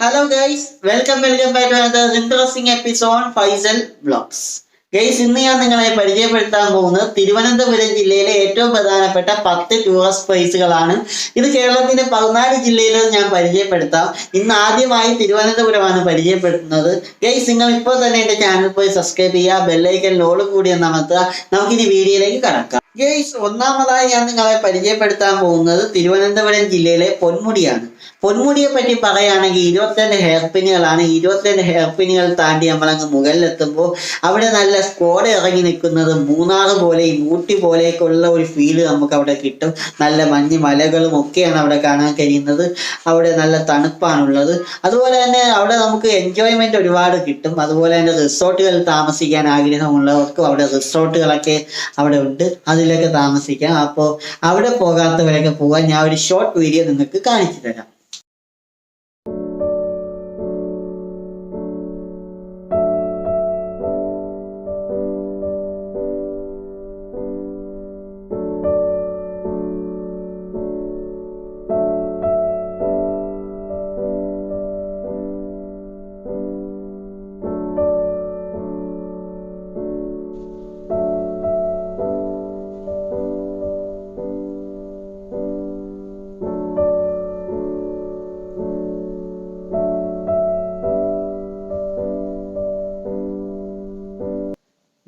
Hello guys, welcome back to another interesting episode Faisal vlogs. Guys, ഇന്ന് ഞാൻ നിങ്ങളെ പരിചയപ്പെടുത്താൻ പോകുന്നത് തിരുവനന്തപുരം ജില്ലയിലെ ഏറ്റവും പ്രധാനപ്പെട്ട 10 ടൂറിസ്റ്റ് പ്ലേസുകളാണ്. ഇത് കേരളത്തിന്റെ 14 ജില്ലയിലും ഞാൻ പരിചയപ്പെടുത്താം. ഇന്ന് ആദ്യമായി തിരുവനന്തപുരമാണ് പരിചയപ്പെടുത്തുന്നത്. ഗൈസ്, നിങ്ങൾ ഇപ്പോൾ തന്നെ എന്റെ ചാനൽ പോയി സബ്സ്ക്രൈബ് ചെയ്യുക, ബെല്ലൈക്കൻ ഓൾ കൂടി അമർത്തുക. നമുക്കിനി വീഡിയോയിലേക്ക് കടക്കാം. ഗൈസ്, ഒന്നാമതായി ഞാൻ നിങ്ങളെ പരിചയപ്പെടുത്താൻ പോകുന്നത് തിരുവനന്തപുരം ജില്ലയിലെ പൊന്മുടിയാണ്. പൊന്മുടിയെ പറ്റി പറയുകയാണെങ്കിൽ 22 ഹെയർ പിന്നുകളാണ്. 22 ഹെയർ പിന്നുകൾ താണ്ടി നമ്മളങ്ങ് മുകളിലെത്തുമ്പോൾ അവിടെ നല്ല സ്ക്വാഡ് ഇറങ്ങി നിൽക്കുന്നത് മൂന്നാർ പോലെയും ഊട്ടി പോലെയൊക്കെ ഉള്ള ഒരു ഫീല് നമുക്ക് അവിടെ കിട്ടും. നല്ല മഞ്ഞ് മലകളും ഒക്കെയാണ് അവിടെ കാണാൻ കഴിയുന്നത്. അവിടെ നല്ല തണുപ്പാണുള്ളത്. അതുപോലെ തന്നെ അവിടെ നമുക്ക് എൻജോയ്മെന്റ് ഒരുപാട് കിട്ടും. അതുപോലെ തന്നെ റിസോർട്ടുകളിൽ താമസിക്കാൻ ആഗ്രഹമുള്ളവർക്കും അവിടെ റിസോർട്ടുകളൊക്കെ അവിടെ ഉണ്ട്. അതിലൊക്കെ താമസിക്കാം. അപ്പോൾ അവിടെ പോകാത്തവരൊക്കെ പോകാൻ ഞാൻ ഒരു ഷോർട്ട് വീഡിയോ നിങ്ങൾക്ക് കാണിച്ചു തരാം.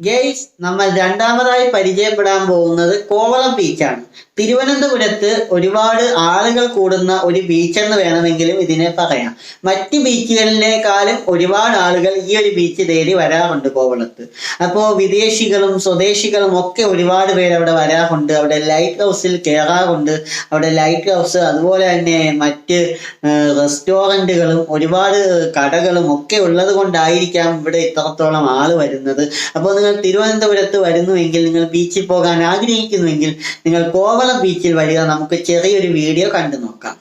ഗെയ്സ്, നമ്മൾ രണ്ടാമതായി പരിചയപ്പെടാൻ പോകുന്നത് കോവളം ബീച്ചാണ്. തിരുവനന്തപുരത്ത് ഒരുപാട് ആളുകൾ കൂടുന്ന ഒരു ബീച്ച് എന്ന് വേണമെങ്കിലും ഇതിനെ പറയാം. മറ്റ് ബീച്ചുകളിലേക്കാളും ഒരുപാട് ആളുകൾ ഈ ഒരു ബീച്ച് തേടി വരാറുണ്ട് കോവളത്ത്. അപ്പോൾ വിദേശികളും സ്വദേശികളും ഒക്കെ ഒരുപാട് പേര് അവിടെ വരാറുണ്ട്. അവിടെ ലൈറ്റ് ഹൗസിൽ കയറാറുണ്ട്. അവിടെ ലൈറ്റ് ഹൗസ്, അതുപോലെ തന്നെ മറ്റ് റെസ്റ്റോറൻറ്റുകളും ഒരുപാട് കടകളും ഒക്കെ ഉള്ളത് കൊണ്ടായിരിക്കാം ഇവിടെ ഇത്രത്തോളം ആള് വരുന്നത്. അപ്പോൾ നിങ്ങൾ തിരുവനന്തപുരത്ത് വരുന്നുവെങ്കിൽ, നിങ്ങൾ ബീച്ചിൽ പോകാൻ ആഗ്രഹിക്കുന്നുവെങ്കിൽ നിങ്ങൾ കോവളം ബീച്ചിൽ വരിക. നമുക്ക് ചെറിയൊരു വീഡിയോ കണ്ടു നോക്കാം.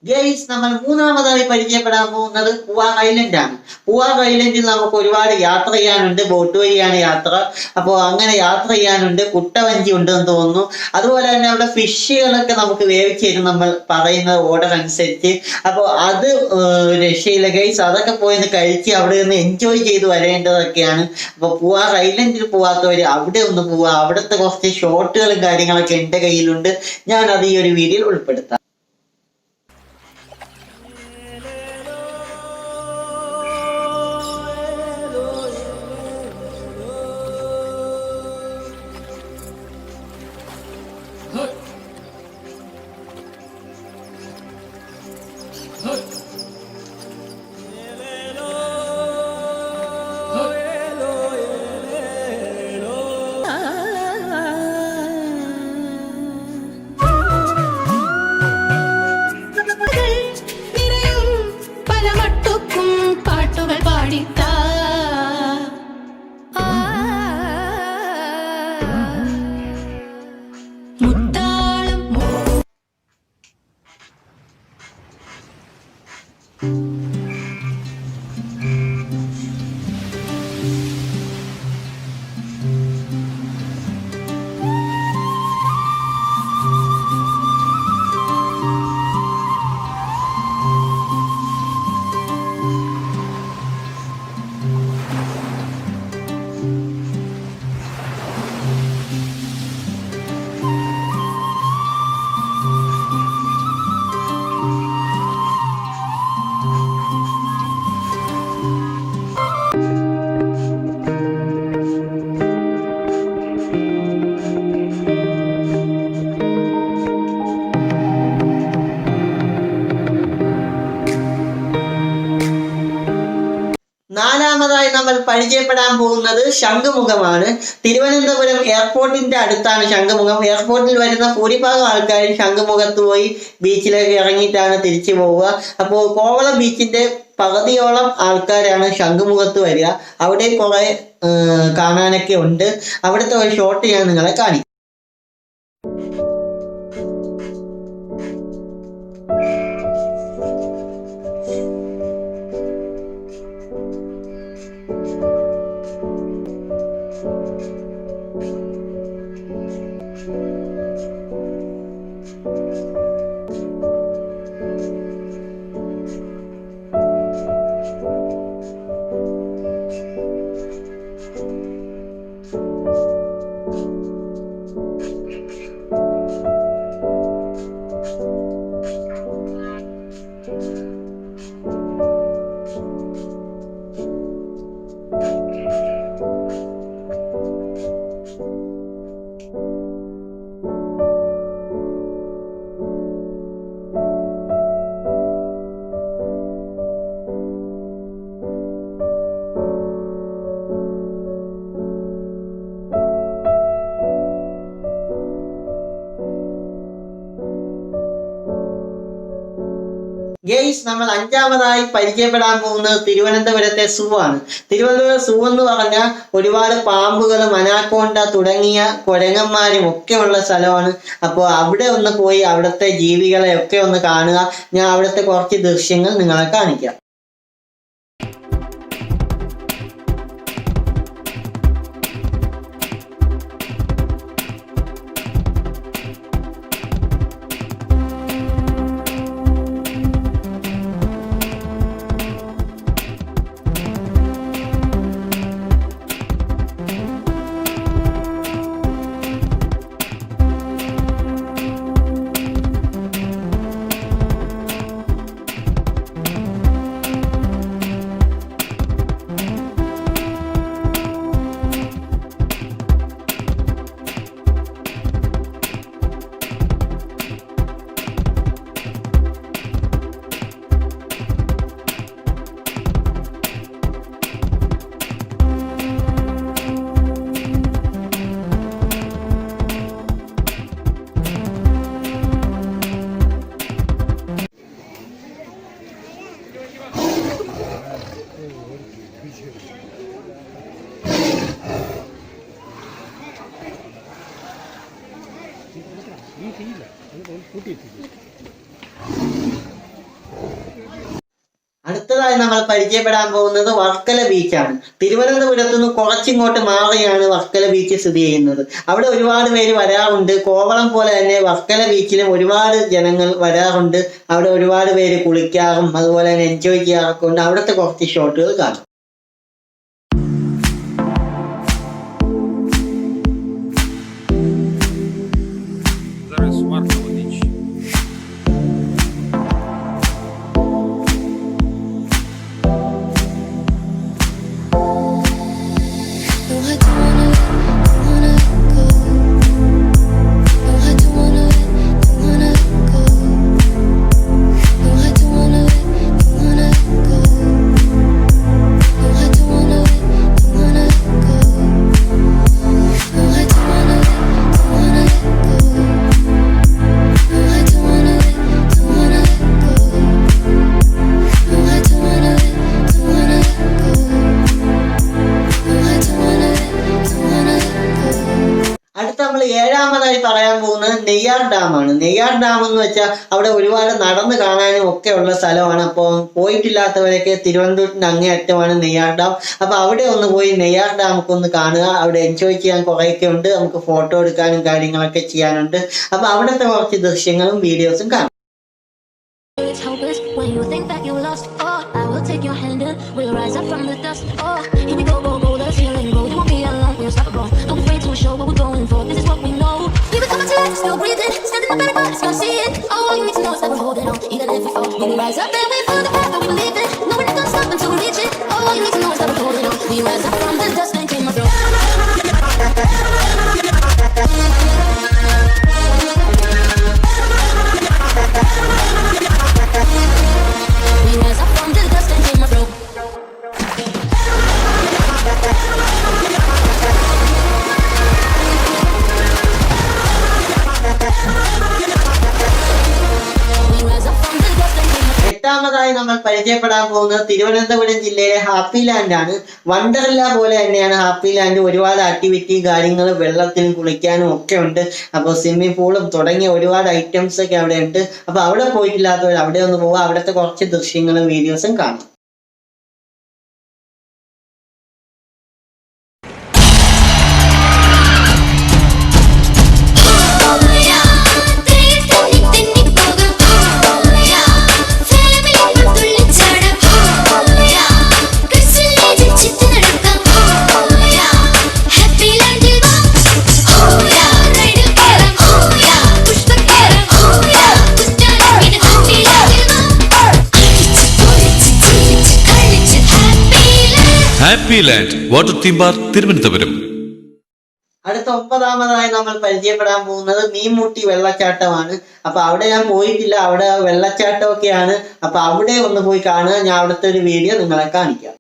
ഗൈസ്, നമ്മൾ മൂന്നാമതായി പരിചയപ്പെടാൻ പോകുന്നത് പൂവാർ ഐലൻഡ് ആണ്. പൂവാർ ഐലൻഡിൽ നമുക്ക് ഒരുപാട് യാത്ര ചെയ്യാനുണ്ട്. ബോട്ട് വഴിയാണ് യാത്ര. അപ്പോൾ അങ്ങനെ യാത്ര ചെയ്യാനുണ്ട്. കുട്ടവഞ്ചി ഉണ്ടെന്ന് തോന്നുന്നു. അതുപോലെ തന്നെ അവിടെ ഫിഷുകളൊക്കെ നമുക്ക് വേവിച്ച് തരും നമ്മൾ പറയുന്ന ഓർഡർ അനുസരിച്ച്. അപ്പോൾ അത് രക്ഷയില്ല ഗൈസ്. അതൊക്കെ പോയി കഴിച്ച് അവിടെ നിന്ന് എൻജോയ് ചെയ്ത് വരേണ്ടതൊക്കെയാണ്. അപ്പോൾ പൂവാർ ഐലൻഡിൽ പോവാത്തവർ അവിടെ ഒന്ന് പോവുക. അവിടുത്തെ കുറച്ച് ഷോട്ടുകളും കാര്യങ്ങളൊക്കെ എൻ്റെ കയ്യിലുണ്ട്. ഞാൻ അത് ഈ ഒരു വീഡിയോയിൽ ഉൾപ്പെടുത്താം. നമ്മൾ പരിചയപ്പെടാൻ പോകുന്നത് ശംഖുമുഖമാണ്. തിരുവനന്തപുരം എയർപോർട്ടിന്റെ അടുത്താണ് ശംഖുമുഖം. എയർപോർട്ടിൽ വരുന്ന ഭൂരിഭാഗം ആൾക്കാരും ശംഖുമുഖത്ത് പോയി ബീച്ചിലേക്ക് ഇറങ്ങിയിട്ടാണ് തിരിച്ചു പോവുക. അപ്പോൾ കോവളം ബീച്ചിന്റെ പകുതിയോളം ആൾക്കാരാണ് ശംഖുമുഖത്ത് വരിക. അവിടെ കുറെ കാണാനൊക്കെ ഉണ്ട്. അവിടുത്തെ ഒരു ഷോട്ട് ഞാൻ നിങ്ങളെ കാണിക്കും. ഗെയ്സ്, നമ്മൾ അഞ്ചാമതായി പരിചയപ്പെടാൻ പോകുന്നത് തിരുവനന്തപുരത്തെ സൂ ആണ്. തിരുവനന്തപുരം സൂ എന്ന് പറഞ്ഞാൽ ഒരുപാട് പാമ്പുകളും അനാക്കോണ്ട തുടങ്ങിയ കുരങ്ങന്മാരും ഒക്കെ ഉള്ള സ്ഥലമാണ്. അപ്പോൾ അവിടെ ഒന്ന് പോയി അവിടുത്തെ ജീവികളെ ഒക്കെ ഒന്ന് കാണുക. ഞാൻ അവിടുത്തെ കുറച്ച് ദൃശ്യങ്ങൾ നിങ്ങളെ കാണിക്കാം. അടുത്തതായി നമ്മൾ പരിചയപ്പെടാൻ പോകുന്നത് വർക്കല ബീച്ചാണ്. തിരുവനന്തപുരത്ത് നിന്ന് കുറച്ചിങ്ങോട്ട് മാറിയാണ് വർക്കല ബീച്ച് സ്ഥിതി ചെയ്യുന്നത്. അവിടെ ഒരുപാട് പേര് വരാറുണ്ട്. കോവളം പോലെ തന്നെ വർക്കല ബീച്ചിലും ഒരുപാട് ജനങ്ങൾ വരാറുണ്ട്. അവിടെ ഒരുപാട് പേര് കുളിക്കാറും അതുപോലെ തന്നെ എൻജോയ് ചെയ്യാറൊക്കെ ഉണ്ട്. അവിടുത്തെ കുറച്ച് ഷോട്ടുകൾ കാണും. നമ്മൾ ഏഴാമതായി പറയാൻ പോകുന്നത് നെയ്യാർ ഡാമാണ്. നെയ്യാർ ഡാം എന്ന് വെച്ചാൽ അവിടെ ഒരുപാട് നടന്ന് കാണാനും ഒക്കെ ഉള്ള സ്ഥലമാണ്. അപ്പോൾ പോയിട്ടില്ലാത്തവരൊക്കെ തിരുവനന്തപുരത്തിന്റെ അങ്ങേയറ്റമാണ് നെയ്യാർ ഡാം. അപ്പൊ അവിടെ ഒന്ന് പോയി നെയ്യാർ ഡാം ഒക്കെ ഒന്ന് കാണുക. അവിടെ എൻജോയ് ചെയ്യാൻ കുറേയൊക്കെ ഉണ്ട്. നമുക്ക് ഫോട്ടോ എടുക്കാനും കാര്യങ്ങളൊക്കെ ചെയ്യാനുണ്ട്. അപ്പൊ അവിടുത്തെ കുറച്ച് ദൃശ്യങ്ങളും വീഡിയോസും കാണാം. Show what we're going for, this is what we know. We become a team, still breathing, standing up everybody, still see it. All you need to know is that we're holding on, even if we fall. We will rise up and wait for the path that we believe in. No, we're not gonna stop until we reach it. All you need to know is that we're holding on. We rise up from the dust and came our throat. We rise up from the dust and came our throat. എട്ടാമതായി നമ്മൾ പരിചയപ്പെടാൻ പോകുന്നത് തിരുവനന്തപുരം ജില്ലയിലെ happy land ആണ്. വണ്ടർല പോലെ തന്നെയാണ് happy land. ഒരുപാട് activity കാര്യങ്ങൾ, വെള്ളത്തിൽ കുളിക്കാനും ഒക്കെ ഉണ്ട്. അപ്പോൾ സ്വിമ്മിംഗ് പൂളും തുടങ്ങിയ ഒരുപാട് ഐറ്റംസ് ഒക്കെ അവിടെ ഉണ്ട്. അപ്പോൾ അവിടെ പോയിട്ടില്ലാത്തവർ അവിടെ ഒന്ന് പോവുക. അവിടുത്തെ കുറച്ച് ദൃശ്യങ്ങളും വീഡിയോസും കാണാം. Happy land water theme park Thiruvananthapuram. അടുത്ത 9ാമതായി നമ്മൾ പരിചയപ്പെടാൻ പോകുന്നത് മീൻമുട്ടി വെള്ളച്ചാട്ടമാണ്. അപ്പൊ അവിടെ ഞാൻ പോയിട്ടില്ല. അവിടെ വെള്ളച്ചാട്ടമൊക്കെയാണ്. അപ്പൊ അവിടെ ഒന്ന് പോയി കാണുക. ഞാൻ അവിടുത്തെ ഒരു വീഡിയോ നിങ്ങളെ കാണിക്കാം.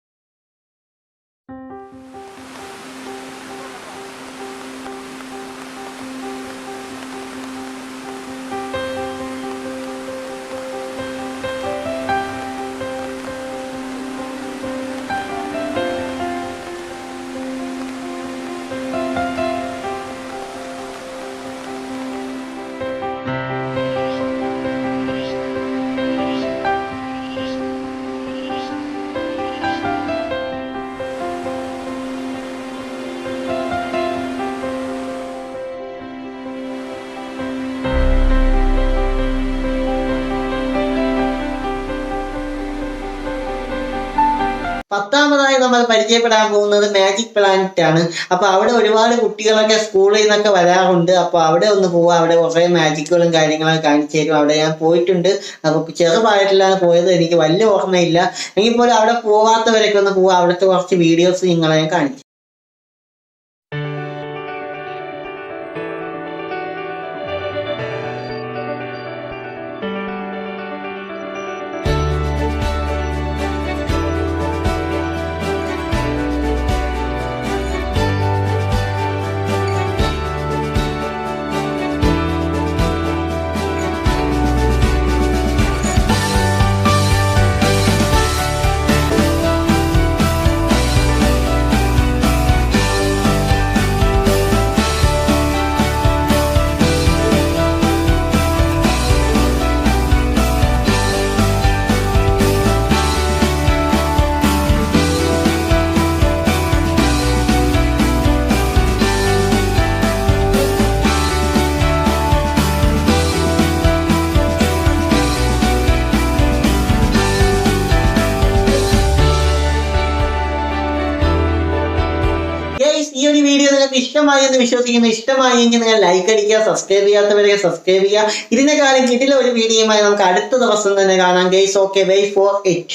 പത്താമതായി നമ്മൾ പരിചയപ്പെടാൻ പോകുന്നത് മാജിക് പ്ലാനറ്റ് ആണ്. അപ്പൊ അവിടെ ഒരുപാട് കുട്ടികളൊക്കെ സ്കൂളിൽ നിന്നൊക്കെ വരാറുണ്ട്. അപ്പൊ അവിടെ ഒന്ന് പോവുക. അവിടെ കുറെ മാജിക്കുകളും കാര്യങ്ങളൊക്കെ കാണിച്ചു തരും. അവിടെ ഞാൻ പോയിട്ടുണ്ട്. അപ്പൊ ചെറുതായിട്ടില്ലാണ് പോയത്. എനിക്ക് വലിയ ഓർമ്മയില്ല. എങ്കിൽ പോലും അവിടെ പോവാത്തവരൊക്കെ ഒന്ന് പോവുക. അവിടുത്തെ കുറച്ച് വീഡിയോസ് നിങ്ങളെ ഞാൻ കാണിച്ചു. ഈ ഒരു വീഡിയോ നിങ്ങൾക്ക് ഇഷ്ടമായി എന്ന് വിശ്വസിക്കുന്നു. ഇഷ്ടമായെങ്കിൽ നിങ്ങൾ ലൈക്ക് അടിക്കുക. സബ്സ്ക്രൈബ് ചെയ്യാത്തവരെ സബ്സ്ക്രൈബ് ചെയ്യുക. ഇതിനെക്കാളും കിട്ടില്ല ഒരു വീഡിയോയുമായി നമുക്ക് അടുത്ത ദിവസം തന്നെ കാണാം. Guys, okay, wait for it.